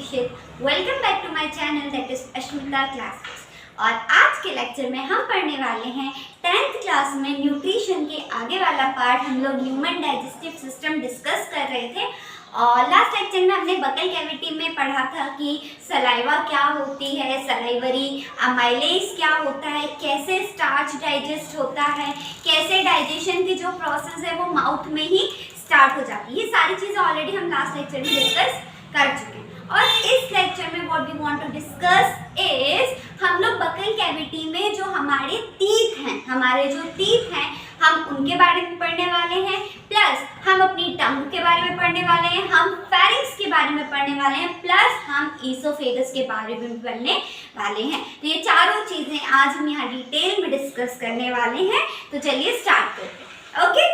Dixit. Welcome back to my channel that is Ashmita classes. और आज के लेक्चर में हम पढ़ने वाले हैं 10th क्लास में न्यूट्रिशन के आगे वाला पार्ट। हम लोग ह्यूमन डाइजेस्टिव सिस्टम डिस्कस कर रहे थे और लास्ट लेक्चर में हमने बकल कैविटी में पढ़ा था कि सलाइवा क्या होती है, सलाइवरी अमाइलेज क्या होता है, कैसे स्टार्च डाइजेस्ट होता है, कैसे डाइजेशन की जो प्रोसेस है वो माउथ में ही स्टार्ट हो जाती है। ये सारी चीज़ें ऑलरेडी हम लास्ट लेक्चर में डिस्कस कर चुके हैं। और इस लेक्चर में what we want to discuss is हम लोग बकल कैविटी में जो हमारे टीथ हैं, हमारे जो टीथ हैं हम उनके बारे में पढ़ने वाले हैं, प्लस हम अपनी टंग के बारे में पढ़ने वाले हैं, हम फेरिंक्स के बारे में पढ़ने वाले हैं, प्लस हम ईसोफेगस के बारे में पढ़ने वाले हैं। तो ये चारों चीज़ें आज हम यहाँ डिटेल में डिस्कस करने वाले हैं। तो चलिए स्टार्ट करते हैं। ओके,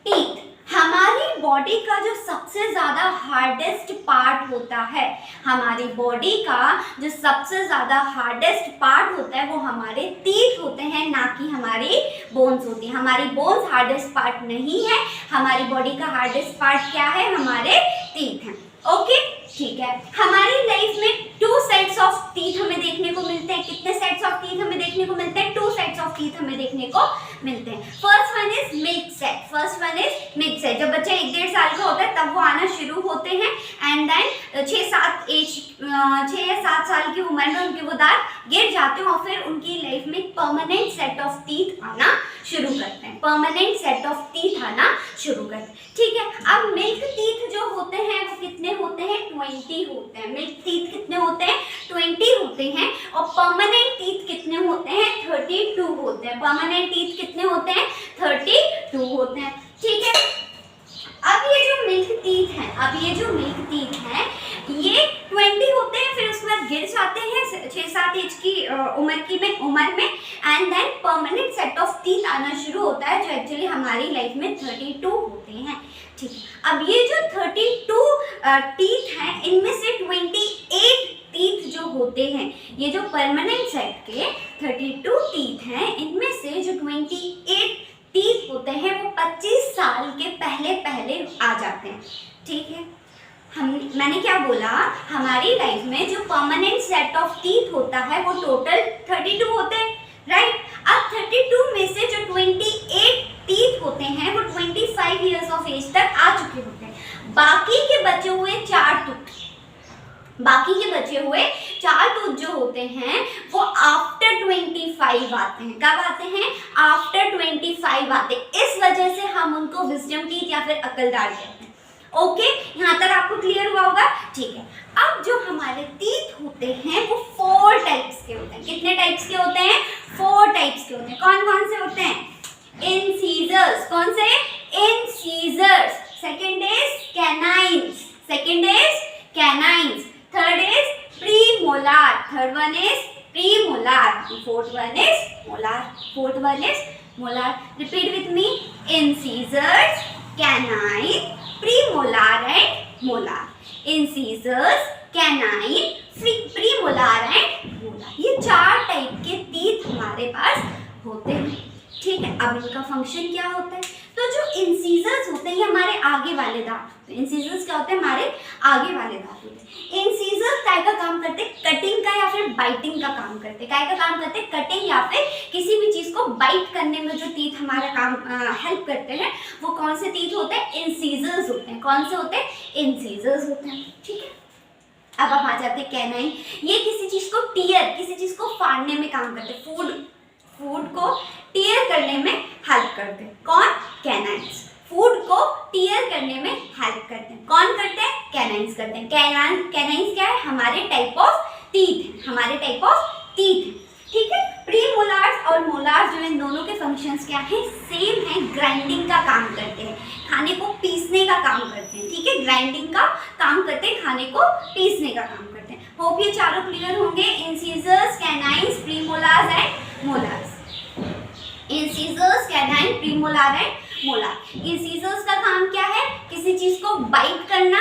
टीथ हमारी बॉडी का जो सबसे ज़्यादा हार्डेस्ट पार्ट होता है, हमारी बॉडी का जो सबसे ज़्यादा हार्डेस्ट पार्ट होता है वो हमारे टीथ होते हैं, ना कि हमारी बोन्स होती हैं। हमारी बोन्स हार्डेस्ट पार्ट नहीं है, हमारी बॉडी का हार्डेस्ट पार्ट क्या है, हमारे टीथ हैं। ओके, ठीक है। हमारी लाइफ में 2 सेट्स ऑफ टीथ हमें देखने को मिलते हैं। कितने सेट्स ऑफ टीथ हमें देखने को मिलते हैं? 2 सेट्स ऑफ टीथ हमें देखने को मिलते हैं। First one is milk set. First one is milk set. जब बच्चा 1-1.5 साल का होता है तब वो आना शुरू होते हैं एंड देन 6 या 7 साल की उम्र में उनके वो दांत गिर जाते हैं और फिर उनकी लाइफ में परमानेंट सेट ऑफ टीथ आना शुरू करते हैं। परमानेंट सेट ऑफ टीथ आना शुरू करते हैं। ठीक है। अब मिल्क टीथ जो होते हैं वो कितने होते हैं? 20 होते हैं। मिल्क टीथ कितने होते हैं? 20 होते हैं। और परमानेंट टीथ कितने होते हैं? 32 होते हैं। परमानेंट टीथ कितने होते हैं? 32 होते हैं। ठीक है। अब ये जो मिल्क टीथ हैं, ये 20 होते हैं, फिर उसके बाद गिर जाते हैं 6-7 एज की उम्र में and then permanent set of teeth आना शुरू होता है जो एक्चुअली हमारी लाइफ में 32 होते हैं। ठीक है। अब ये जो 32 टीथ हैं इनमें से 28 टीथ जो होते हैं, ये जो परमानेंट सेट के 32 टीथ हैं इनमें से जो 28 टीथ होते हैं वो 25 साल के पहले आ जाते हैं। ठीक है। मैंने क्या बोला, हमारी लाइफ में जो परमानेंट सेट ऑफ टीथ होता है वो टोटल 32 होते हैं, राइट। अब 32 में से जो 28 टीथ होते हैं वो 25 ईयर्स ऑफ एज तक आ चुके होते हैं। बाकी के बचे हुए 4 टूथ जो होते हैं वो आफ्टर 25 आते हैं। कब आते हैं? आफ्टर 25 आते हैं। इस वजह से हम उनको विजडम टीथ या फिर अकलदार कहते हैं। ओके, यहाँ तक आपको क्लियर हुआ होगा? ठीक है। अब जो हमारे टीथ होते हैं वो 4 टाइप्स के होते हैं। कितने टाइप्स के होते हैं? 4 टाइप्स के होते हैं। कौन कौन से होते हैं? इंसीजर्स। कौन से? Incisors. Second is canines. Third is premolar. Third one is premolar. Fourth one is molar. Repeat with me. Incisors, canine, premolar and molar. Incisors, canine, premolar and molar. ये 4 टाइप के टीथ हमारे पास होते हैं। ठीक है। अब इनका फंक्शन क्या होता है? तो जो इंसीजर्स होते हैं ये हमारे आगे वाले दांत होते हैं। इंसीजर्स क्या होते हैं? हमारे आगे वाले दांत होते हैं। इंसीजर्स काय का काम करते हैं? कटिंग का या फिर बाइटिंग का काम करते हैं। काय का काम करते हैं? कटिंग या फिर किसी भी चीज को बाइट करने में जो टीथ हमारा काम हेल्प करते हैं वो कौन से टीथ होते हैं? इंसीजर्स होते हैं। कौन से होते हैं? इंसीजर्स होते हैं। ठीक है। अब हम आ जाते हैं कैनाइन। ये किसी चीज को फाड़ने में काम करते हैं। फूड को टीयर करने में हेल्प करते हैं। कौन? कैनाइन्स। फूड को टीयर करने में हेल्प करते हैं। कौन करते हैं? कैनाइन्स करते हैं। कैनाइन्स क्या है? हमारे टाइप ऑफ टीथ है। ठीक है। प्रीमोलार्स और मोलार्स जो इन दोनों के फंक्शंस क्या हैं? सेम है। ग्राइंडिंग का काम करते हैं, खाने को पीसने का काम करते हैं। ठीक है। ग्राइंडिंग का काम करते हैं, खाने को पीसने का काम करते हैं। होप ये चारों क्लियर होंगे। Incisors, canines, premolars and molars. Incisors, canine, premolar and molar. Incisors का काम क्या है? किसी चीज को बाइट करना,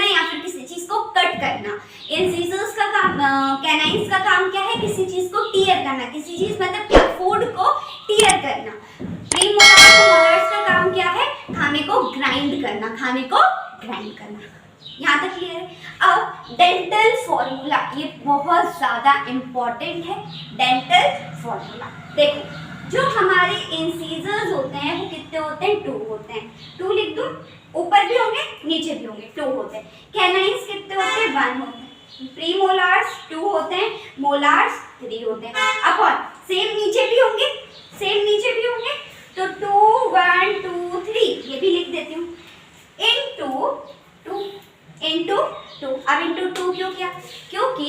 या फिर किसी चीज को कट करना। इंसीजर्स का काम, कैनाइन्स का काम क्या है? किसी चीज को टीयर करना, किसी चीज मतलब क्या? फूड को टीयर करना। प्रीमोलार्स का काम क्या है? खाने को ग्राइंड करना, ग्राइंड करना। यहाँ तक क्लियर है? अब डेंटल फॉर्मूला, ये बहुत ज़्यादा इम्पॉर्टेंट है। डेंटल फॉर्मूला देखो, जो हमारे इंसीजर्स होते हैं वो कितने होते हैं? 2 होते हैं। 2 लिख दूँ, ऊपर भी होंगे नीचे भी होंगे, 2 होते हैं। कैनाइन्स कितने होते हैं? 1 होते हैं। प्रीमोलार्स 2 होते हैं, मोलार्स 3 होते हैं। अपॉन सेम नीचे भी होंगे, सेम नीचे भी होंगे, तो 2 1 2 3 ये भी लिख देती हूँ, इनटू 2 इंटू 2। अब इंटू 2 क्यों किया? क्योंकि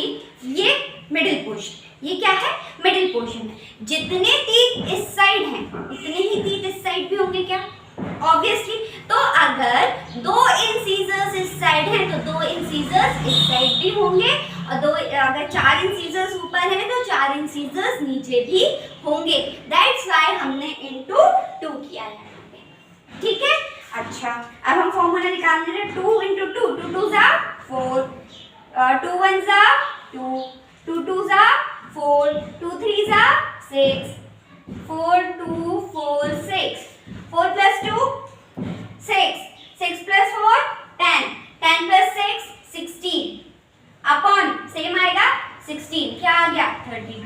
ये मिडिल पोर्शन, ये क्या है? मिडिल पोर्शन है। जितने तीत इस साइड हैं उतने ही तीत इस साइड भी होंगे क्या? ऑब्वियसली। तो अगर 2 इंसीजर्स इस साइड हैं तो 2 इंसीजर्स इस साइड भी होंगे, और अगर 4 इंसीजर्स ऊपर हैं तो 4 इंसीजर्स नीचे भी होंगे। दैट्स व्हाई हमने इंटू 2 किया है, ठीक है? अच्छा, अब हम फॉर्मूला निकालने रहे। 2 इंटू 2, 2 2 ज़ा 4, 2 1 ज़ा 2, 2 2 ज़ा 4, 2 3 ज़ा 6, 4 2 4 6, 4 plus 2 6, 6 plus 4 10, 10 plus 6 16, upon same आएगा 16, क्या आ गया? 32।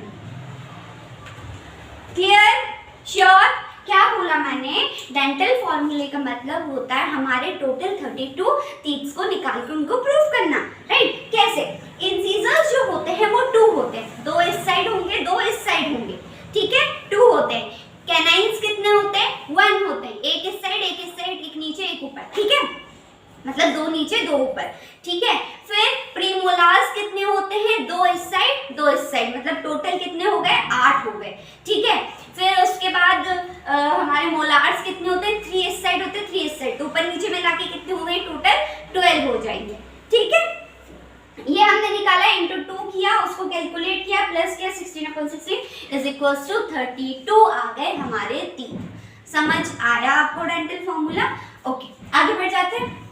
क्लियर? श्योर? क्या बोला मैंने? डेंटल फॉर्मूले का मतलब होता है हमारे टोटल 32 टीथ्स को निकाल के उनको प्रूव करना, राइट? कैसे? इंसीजर्स जो होते हैं वो 2 होते हैं, 2 इस साइड होंगे, 2 इस साइड होंगे, ठीक है? 2 होते हैं। कैनाइन्स कितने होते हैं? 1 होते हैं, एक इस साइड, एक नीचे, एक ऊपर, ठीक है? मतलब 2 नीचे 2 ऊपर, ठीक है? फिर प्रीमोलार्स कितने होते हैं? 2 इस साइड 2 इस साइड, मतलब टोटल कितने हो गए? 8 हो गए, ठीक है? फिर उसके बाद हमारे मोलार्स कितने होते हैं? 3 इस साइड होते हैं, 3 इस साइड, तो ऊपर नीचे मिला के कितने हो गए? टोटल 12 हो जाएंगे, ठीक है? ये हमने निकाला, इंटू 2 किया, उसको कैलकुलेट किया, प्लस किया, 16/16 इज इक्वल्स टू 32 आ गए हमारे टीथ। समझ आया आपको डेंटल फॉर्मूला? ओके, आगे बढ़ जाते हैं।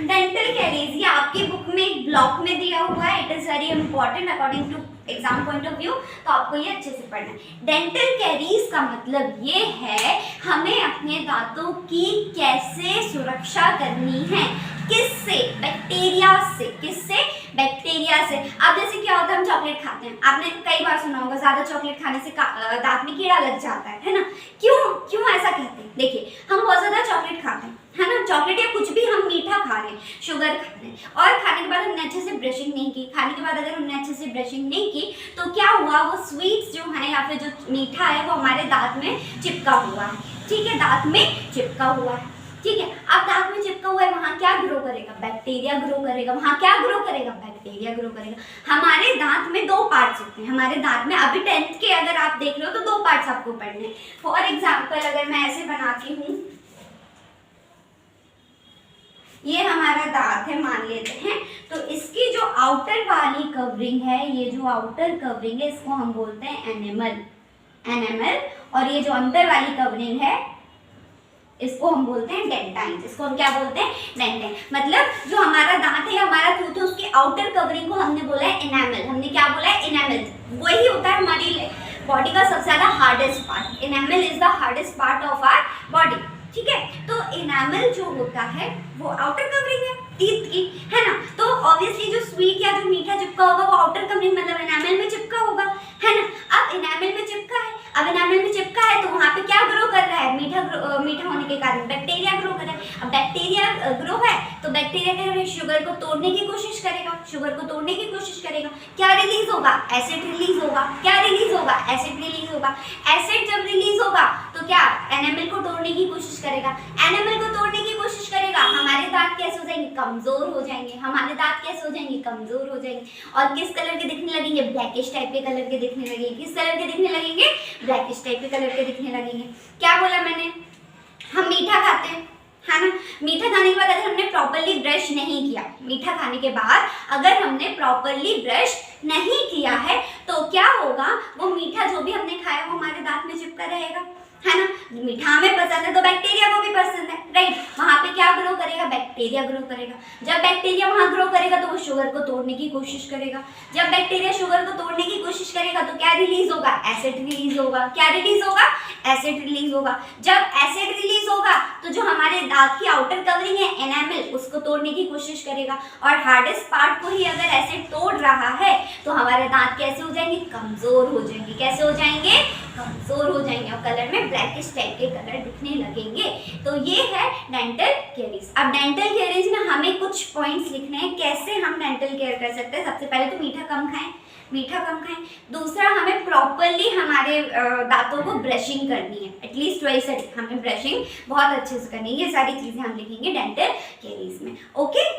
डेंटल कैरीज, ये आपकी बुक में एक ब्लॉक में दिया हुआ है। It is very important according to exam point of view, तो आपको ये अच्छे से पढ़ना है। डेंटल कैरीज का मतलब ये है हमें अपने दांतों की कैसे सुरक्षा करनी है। किससे? बैक्टीरिया से। किससे? बैक्टीरिया से। अब जैसे क्या होता है, हम चॉकलेट खाते हैं, आपने कई बार सुना होगा ज्यादा चॉकलेट खाने से दांत में कीड़ा लग जाता है ना? क्यों ऐसा कहते हैं? देखिए, हम बहुत ज्यादा चॉकलेट खाते हैं, है ना? चॉकलेट या कुछ भी हम मीठा खा रहे हैं, शुगर खा रहे हैं, और खाने के बाद हमने अच्छे से ब्रशिंग नहीं की। खाने के बाद अगर हमने अच्छे से ब्रशिंग नहीं की तो क्या हुआ? वो स्वीट्स जो है या फिर जो मीठा है वो हमारे दांत में चिपका हुआ है, ठीक है? दांत में चिपका हुआ है, ठीक है? अब दांत में चिपका हुआ है, वहाँ क्या ग्रो करेगा? बैक्टीरिया ग्रो करेगा। वहाँ क्या ग्रो करेगा? बैक्टीरिया ग्रो करेगा। हमारे दांत में 2 पार्ट्स होते हैं। हमारे दांत में अभी 10th के अगर आप देख रहे हो तो 2 पार्ट्स आपको पढ़ने हैं। फॉर एग्जाम्पल अगर मैं ऐसे बनाती हूँ, ये हमारा दांत है मान लेते हैं, तो इसकी जो आउटर वाली कवरिंग है, ये जो आउटर कवरिंग है इसको हम बोलते हैं एनेमल, और ये जो अंदर वाली कवरिंग है इसको हम बोलते हैं डेंटाइन। इसको हम क्या बोलते हैं? डेंटाइन। मतलब जो हमारा दांत है, हमारा टूथ है, उसकी आउटर कवरिंग को हमने बोला है एनेमल। हमने क्या बोला है? एनेमल। वही होता है हमारी बॉडी का सबसे ज्यादा hardest part. Enamel is the hardest part of our body, ठीक है? तो एनामल जो होता है वो आउटर कवरिंग है टीथ की, है ना? तो ऑब्वियसली जो स्वीट या जो मीठा चिपका होगा वो आउटर कवरिंग मतलब एनामल में चिपका होगा, है ना? अब एनामल में चिपका है, अब एनामल में चिपका है तो वहाँ पे क्या ग्रो कर रहा है? मीठा होने के कारण बैक्टीरिया ग्रो कर रहा है। अब बैक्टीरिया ग्रो है तो बैक्टीरिया क्या करेगा? शुगर को तोड़ने की कोशिश करेगा, शुगर को तोड़ने की कोशिश करेगा। क्या रिलीज होगा? एसिड रिलीज होगा। क्या रिलीज होगा? एसिड रिलीज होगा। एसिड जब रिलीज होगा तो क्या? एनामल को तोड़ने की कोशिश करेगा। एनामल को तोड़ने की कोशिश करेगा, हमारे दांत कैसे हो जाएंगे? कमजोर हो जाएंगे। हमारे दांत कैसे हो जाएंगे? कमजोर हो जाएंगे। और किस कलर के दिखने लगेंगे? ब्लैकिश टाइप के कलर के दिखने लगेंगे। किस कलर के दिखने लगेंगे? ब्लैकिश टाइप के कलर के दिखने लगेंगे। क्या बोला मैंने? हम मीठा खाते हैं, है ना? मीठा खाने के बाद अगर हमने प्रॉपर्ली ब्रश नहीं किया, मीठा खाने के बाद अगर हमने प्रॉपर्ली ब्रश नहीं किया है तो क्या होगा? वो मीठा जो भी हमने खाया वो हमारे दांत में चिपका रहेगा, है ना। मीठा हमें पसंद है तो बैक्टीरिया को भी पसंद है, राइट। वहाँ पे क्या ग्रो करेगा, बैक्टीरिया ग्रो करेगा। जब बैक्टीरिया वहाँ ग्रो करेगा तो वो शुगर को तोड़ने की कोशिश करेगा। जब बैक्टीरिया शुगर को तोड़ने की कोशिश करेगा तो क्या रिलीज होगा, एसिड रिलीज होगा। क्या रिलीज होगा, एसिड रिलीज होगा। जब एसिड रिलीज होगा तो जो हमारे दांत की आउटर कवरिंग है एनामेल, उसको तोड़ने की कोशिश करेगा। और हार्डेस्ट पार्ट को ही अगर एसिड तोड़ रहा है तो हमारे दांत कैसे हो जाएंगे, कमजोर हो जाएंगे। कैसे हो जाएंगे, कमजोर हो जाएंगे और कलर में ब्लैकिश टाइप के कलर दिखने लगेंगे। तो ये है डेंटल केयरीज। अब डेंटल केयरीज में हमें कुछ पॉइंट्स लिखने हैं कैसे हम डेंटल केयर कर सकते हैं। सबसे पहले तो मीठा कम खाएं, मीठा कम खाएं। दूसरा, हमें प्रॉपरली हमारे दांतों को ब्रशिंग करनी है, एटलीस्ट ट्वाइस अ डे हमें ब्रशिंग बहुत अच्छे से करनी है। ये सारी चीजें हम लिखेंगे डेंटल केयरीज में। ओके,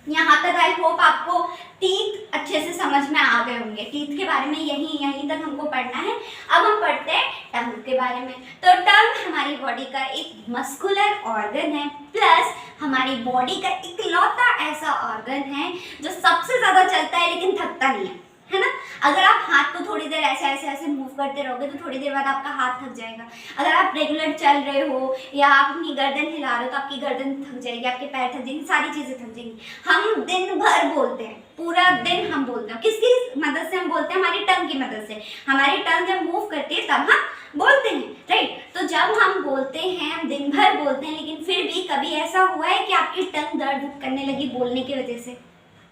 यहाँ तक आई होप आपको टीथ अच्छे से समझ में आ गए होंगे। टीथ के बारे में यहीं तक हमको पढ़ना है। अब हम पढ़ते हैं टंग के बारे में। तो टंग हमारी बॉडी का एक मस्कुलर ऑर्गन है, प्लस हमारी बॉडी का इकलौता ऐसा ऑर्गन है जो सबसे ज्यादा चलता है लेकिन थकता नहीं है ना। अगर आप हाथ को थोड़ी देर ऐसे ऐसे ऐसे मूव करते रहोगे तो थोड़ी देर बाद आपका हाथ थक जाएगा। अगर आप रेगुलर चल रहे हो या आप अपनी गर्दन हिला रहे हो तो आपकी गर्दन थक जाएगी, आपके पैर थक जाएंगे, सारी चीजें थक जाएंगी। हम दिन भर बोलते हैं, पूरा दिन हम बोलते हैं। किसकी मदद से हम बोलते हैं, हमारी टंग की मदद से। हमारी टंग जब मूव करती है तब हम बोलते हैं, राइट। तो जब हम बोलते हैं, हम दिन भर बोलते हैं, लेकिन फिर भी कभी ऐसा हुआ है कि आपकी टंग दर्द करने लगी बोलने की वजह से?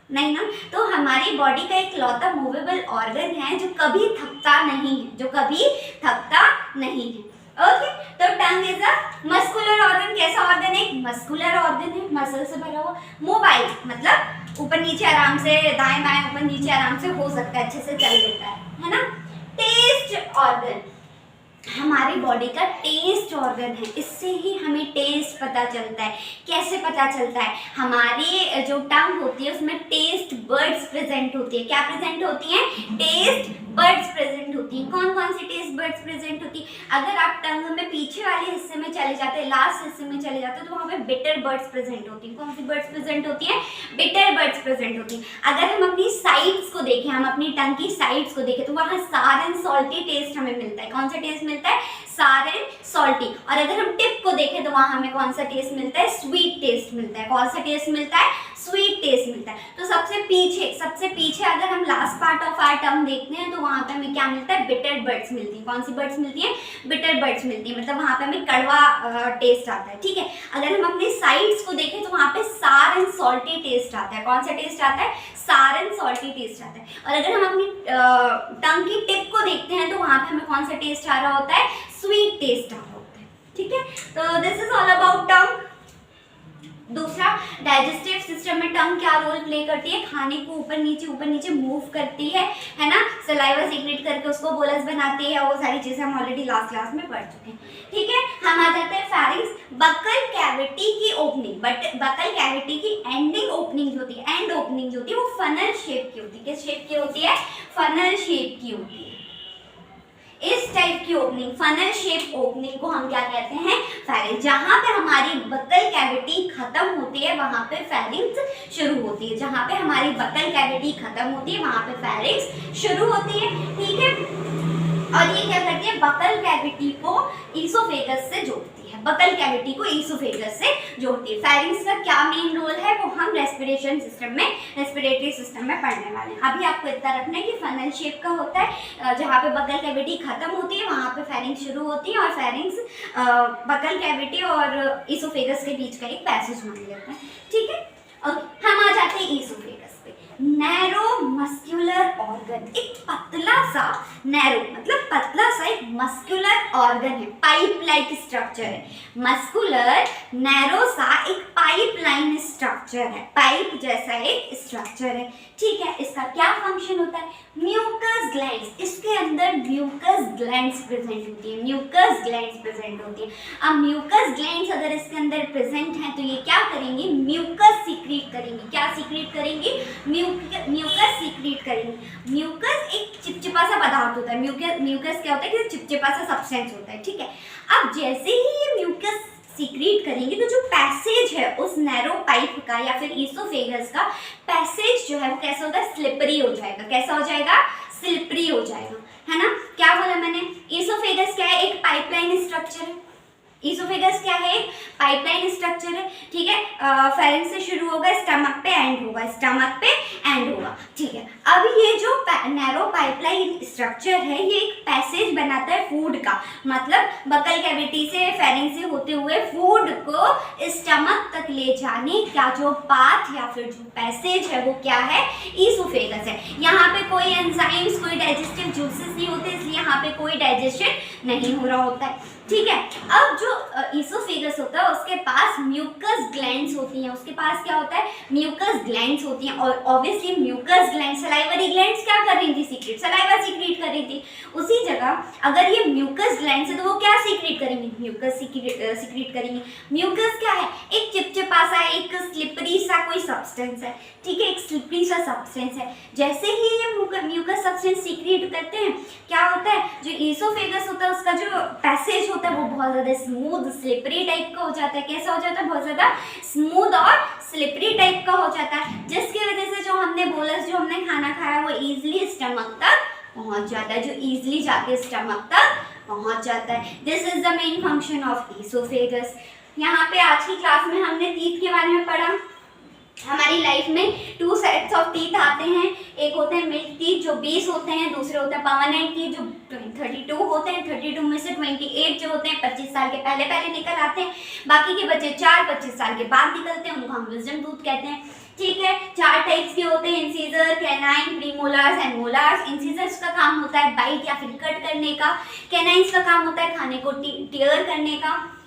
नहीं ना। तो हमारी बॉडी का एक लौता मूवेबल ऑर्गन है जो कभी थकता नहीं है, जो कभी थकता नहीं है। ओके, तो tongue is a muscular organ. कैसा ऑर्गन है, मस्कुलर ऑर्गन है, मसल से भरा हुआ। मोबाइल मतलब ऊपर नीचे आराम से, दाएं बाएं ऊपर नीचे आराम से हो सकता है, अच्छे से चल लेता है ना। टेस्ट ऑर्गन हमारी बॉडी का टेस्ट ऑर्गन है। इससे ही हमें टेस्ट पता चलता है। कैसे पता चलता है, हमारी जो टंग होती है उसमें टेस्ट बर्ड्स प्रेजेंट होती है। क्या प्रेजेंट होती हैं, टेस्ट बर्ड्स प्रेजेंट होती हैं। कौन कौन सी टेस्ट बर्ड्स प्रेजेंट होती है, अगर आप टंग में पीछे वाले हिस्से में चले जाते हैं, लास्ट हिस्से में चले जाते हैं, तो वहाँ पे बिटर बर्ड्स प्रेजेंट होती हैं। कौन सी बर्ड्स प्रेजेंट होती हैं, बिटर बर्ड्स प्रेजेंट होती हैं। अगर हम अपनी साइड्स को देखें, हम अपनी टंग की साइड्स को देखें तो वहाँ सार एंड सॉल्टी टेस्ट हमें मिलता है। कौन सा टेस्ट मिलता है, सार एंड सॉल्टी। और अगर हम टिप को देखें तो वहाँ हमें कौन सा टेस्ट मिलता है, स्वीट टेस्ट मिलता है। कौन सा टेस्ट मिलता है, स्वीट टेस्ट मिलता है। तो सबसे पीछे अगर हम last part of our tongue देखते हैं तो वहाँ पे हमें क्या मिलता है, बिटर बर्ड्स मिलती है। कौन सी बर्ड्स मिलती है, बिटर बर्ड्स मिलती है, मतलब वहाँ पे हमें कड़वा टेस्ट आता है, ठीक है। अगर हम अपने साइड्स को देखें तो वहाँ पे सार एंड सॉल्टी टेस्ट आता है। कौन सा टेस्ट आता है, सार एंड सॉल्टी टेस्ट आता है। और अगर हम अपनी टंग की टिप को देखते हैं तो वहाँ पे हमें कौन सा टेस्ट आ रहा होता है, स्वीट टेस्ट आ रहा होता है, ठीक है। तो दिस इज ऑल अबाउट टंग। दूसरा, डाइजेस्टिव सिस्टम में टंग क्या रोल प्ले करती है, खाने को ऊपर नीचे मूव करती है ना। सलाइवा सीक्रेट करके उसको बोलस बनाती है। वो सारी चीजें हम ऑलरेडी लास्ट क्लास में पढ़ चुके हैं, ठीक है। हम आ जाते हैं फेरिंग्स, बकल कैविटी की ओपनिंग। बट बकल कैविटी की एंडिंग ओपनिंग जो होती है, एंड ओपनिंग जो होती है वो फनल शेप की होती है। किस शेप की होती है, फनल शेप की होती है। इस टाइप की ओपनिंग, फनल शेप ओपनिंग को हम क्या कहते हैं, फेरिंक्स। जहां पे हमारी बकल कैविटी खत्म होती है वहां पे फेरिंक्स शुरू होती है। जहां पे हमारी बकल कैविटी खत्म होती है वहां पे फेरिंक्स शुरू होती है, ठीक है। और ये क्या करती है, बकल कैविटी को ईसोफेगस से जोड़ती है। बकल कैविटी को ईसोफेगस से जोड़ती है। फेरिंक्स का क्या मेन रोल है वो हम रेस्पिरेशन सिस्टम में, रेस्पिरेटरी सिस्टम में पढ़ने वाले हैं। अभी आपको इतना रखना है कि फनल शेप का होता है, जहाँ पे बकल कैविटी खत्म होती है वहाँ पे फेरिंक्स शुरू होती है। और फेरिंक्स बकल कैविटी और ईसोफेगस के बीच का एक पैसेज मान लेते हैं, ठीक है। ओके, हम आ जाते हैं ईसोफेगस पे। नैरो मस्कुलर ऑर्गन, एक पतला सा, नैरो मतलब पतला सा एक मस्कुलर ऑर्गन है, पाइप लाइक स्ट्रक्चर है। मस्कुलर नैरो सा एक पाइप लाइन स्ट्रक्चर है, पाइप जैसा एक स्ट्रक्चर है, ठीक है। इसका क्या फंक्शन होता है, म्यूकस ग्लैंड्स, इसके अंदर म्यूकस ग्लैंड्स प्रेजेंट होती है, म्यूकस ग्लैंड्स प्रेजेंट होती है। अब म्यूकस ग्लैंड्स अगर इसके अंदर प्रेजेंट है तो ये क्या करेंगी, म्यूकस सीक्रेट करेंगी। क्या सीक्रेट करेंगी, म्यूकस सीक्रेट करेंगी। म्यूकस एक चिपचिपा सा पदार्थ होता है। म्यूकस क्या होता है कि चिपचिपा सा सब्सटेंस होता है, ठीक है। अब जैसे ही ये म्यूकस सीक्रेट करेंगे तो जो पैसेज है उस नैरो पाइप का या फिर ईसोफेगस का पैसेज जो है वो कैसा होगा, स्लिपरी हो जाएगा। कैसा हो जाएगा, स्लिपरी हो जाएगा, है ना। क्या बोला मैंने, ईसोफेगस क्या है, एक पाइपलाइन स्ट्रक्चर है। ईसोफेगस क्या है? पाइपलाइन स्ट्रक्चर है, ठीक है। फेरेंक्स से शुरू होगा, स्टमक पे एंड होगा, स्टमक पे एंड होगा, ठीक है। अब ये जो नैरो पाइपलाइन स्ट्रक्चर है ये एक पैसेज बनाता है फूड का, मतलब बकल कैविटी से फेरेंक्स से होते हुए फूड को स्टमक तक ले जाने का जो पाथ या फिर जो पैसेज है वो क्या है? ईसोफेगस है। यहाँ पे कोई एंजाइम्स, कोई डाइजेस्टिव जूसेस नहीं होते, इसलिए यहाँ पे कोई डाइजेशन नहीं हो रहा होता है, ठीक है। अब जो ईसोफेगस होता है उसके पास म्यूकस ग्लैंड्स होती हैं, उसके पास क्या होता है? म्यूकस ग्लैंड्स होती हैं। और obviously mucous gland, salivary glands क्या कर रही थी? सीक्रेट सलाइवा सीक्रेट कर रही थी। उसी जगह अगर ये म्यूकस ग्लैंड्स है तो वो क्या सीक्रेट करेंगी? म्यूकस सीक्रेट करेंगी। म्यूकस क्या है? एक चिपचिपा सा, एक स्लिपरी सा कोई सब्सटेंस है, ठीक है, एक स्लिपरी सा सब्सटेंस है। जैसे ही ये म्यूकस सब्सटेंस सीक्रेट करते हैं, क्या होता है? जो ईसोफेगस होता है उसका जो पैसेज होता है वो बहुत ज़्यादा स्मूथ स्लिपरी टाइप का हो जाता है। कैसा हो जाता है? बहुत ज़्यादा स्मूथ और स्लिपरी टाइप का हो जाता है, जिसकी वजह से जो हमने बोलस, जो हमने खाना खाया वो ईजिली स्टमक तक पहुंच जाता है, जो ईजिली जाके स्टमक तक पहुंच जाता है। This is the main function of oesophagus. यहाँ पे आज की क्लास में हमने टीथ के बारे में पढ़ा। हमारी लाइफ में 2 सेट्स ऑफ टीथ आते हैं, एक होते हैं मिल्क टीथ जो 20 होते हैं, दूसरे होते हैं परमानेंट टीथ जो 32 होते हैं। 32 में से 28 जो होते हैं 25 साल के पहले पहले निकल आते हैं, बाकी के बच्चे 4-25 साल के बाद निकलते हैं, उनको हम विजडम टूथ कहते हैं, ठीक है। 4 टाइप्स के होते हैं, incisor, canine, premolars and molars. Incisors का काम होता है बाइट या फिर कट करने का, कैनाइन्स का काम होता है खाने को टीयर करने का,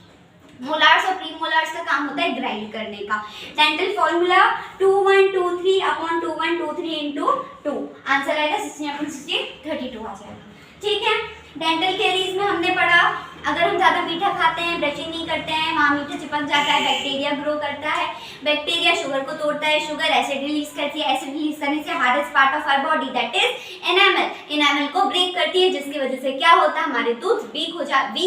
मोलार्स और प्रीमोलार्स का काम होता है ग्राइंड करने का। डेंटल फॉर्मूला 2123/2123 into 2, आंसर आएगा 16/16 32 आ जाएगा, ठीक है। डेंटल कैरीज में हमने पढ़ा, अगर हम ज़्यादा मीठा खाते हैं, ब्रशिंग नहीं करते हैं, वहाँ मीठा चिपक जाता है, बैक्टीरिया ग्रो करता है। बैक्टीरिया शुगर को तोड़ता है, शुगर एसिड रिलीज करती है, एसिड रिलीज करने से hardest part of our body that is enamel, enamel को ब्रेक करती है, जिसकी वजह से क्या होता है? हमारे टूथ वीक हो जाते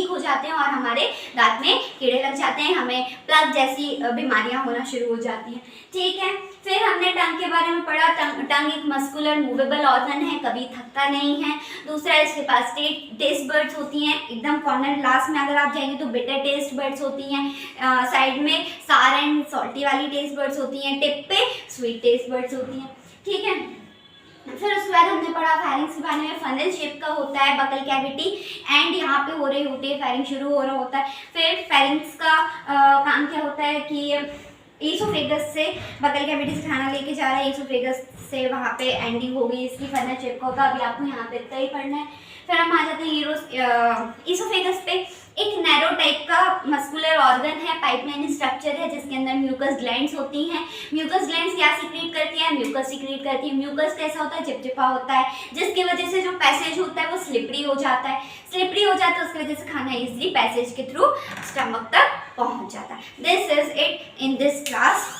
हैं और हमारे दांत में कीड़े लग जाते हैं, हमें प्लग जैसी बीमारियां होना शुरू हो जाती हैं, ठीक है। फिर हमने टंग के बारे में पढ़ा। टंग एक मस्कुलर मूवेबल ऑर्गन है, कभी थकता नहीं है। दूसरा, इसके पास टेस्ट बर्ड्स होती हैं, एकदम कॉर्नर लास्ट में अगर आप जाएंगे तो बिटर टेस्ट बर्ड्स होती हैं, साइड में सार एंड सॉल्टी वाली टेस्ट बर्ड्स होती हैं, टिप पे स्वीट टेस्ट बर्ड्स होती हैं, ठीक है। फिर उसके बाद हमने पढ़ा फेरिंग्स के बारे में। फनल शेप का होता है बकल कैविटी एंड यहाँ पे हो रही होती है फेरिंग, शुरू हो रहा होता है। फिर फेरिंग्स का काम क्या होता है कि ईसोफेगस से बकल कैविटी से खाना लेके जा रहा है, ईसोफेगस से वहाँ पे एंडिंग हो गई इसकी, फनल शेप का होगा। अभी आपको यहाँ पे इतना ही पढ़ना है। फिर हम आ जाते हैं ईसोफेगस पे। एक नैरो टाइप का मस्कुलर ऑर्गन है, पाइपलाइन स्ट्रक्चर है, जिसके अंदर म्यूकस ग्लैंड्स होती हैं। म्यूकस ग्लैंड्स क्या सीक्रेट करती हैं? म्यूकस सीक्रेट करती है। म्यूकस कैसा होता है? चिपचिपा होता है, जिसकी वजह से जो पैसेज होता है वो स्लिपरी हो जाता है। स्लिपरी हो जाता है उसकी वजह से खाना इजीली पैसेज के थ्रू स्टमक तक पहुंच जाता है। This is it in this class.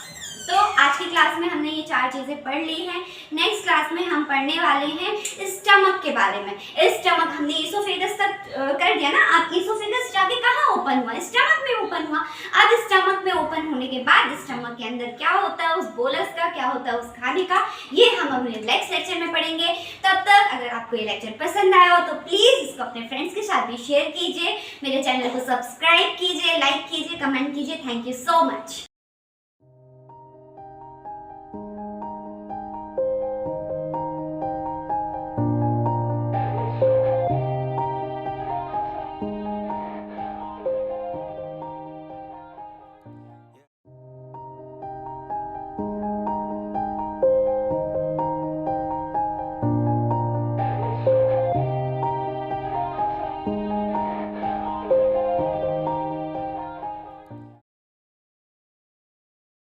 तो आज की क्लास में हमने ये 4 चीज़ें पढ़ ली हैं। नेक्स्ट क्लास में हम पढ़ने वाले हैं स्टमक के बारे में। स्टमक हमने ईसोफेगस तक कर दिया ना। अब ईसोफेगस जाके कहाँ ओपन हुआ? स्टमक में ओपन हुआ। अब स्टमक में ओपन होने के बाद स्टमक के अंदर क्या होता है, उस बोलस का क्या होता है, उस खाने का, ये हम अपने नेक्स्ट लेक्चर में पढ़ेंगे। तब तक अगर आपको ये लेक्चर पसंद आया हो तो प्लीज़ इसको अपने फ्रेंड्स के साथ भी शेयर कीजिए, मेरे चैनल को सब्सक्राइब कीजिए, लाइक कीजिए, कमेंट कीजिए। Thank you so much.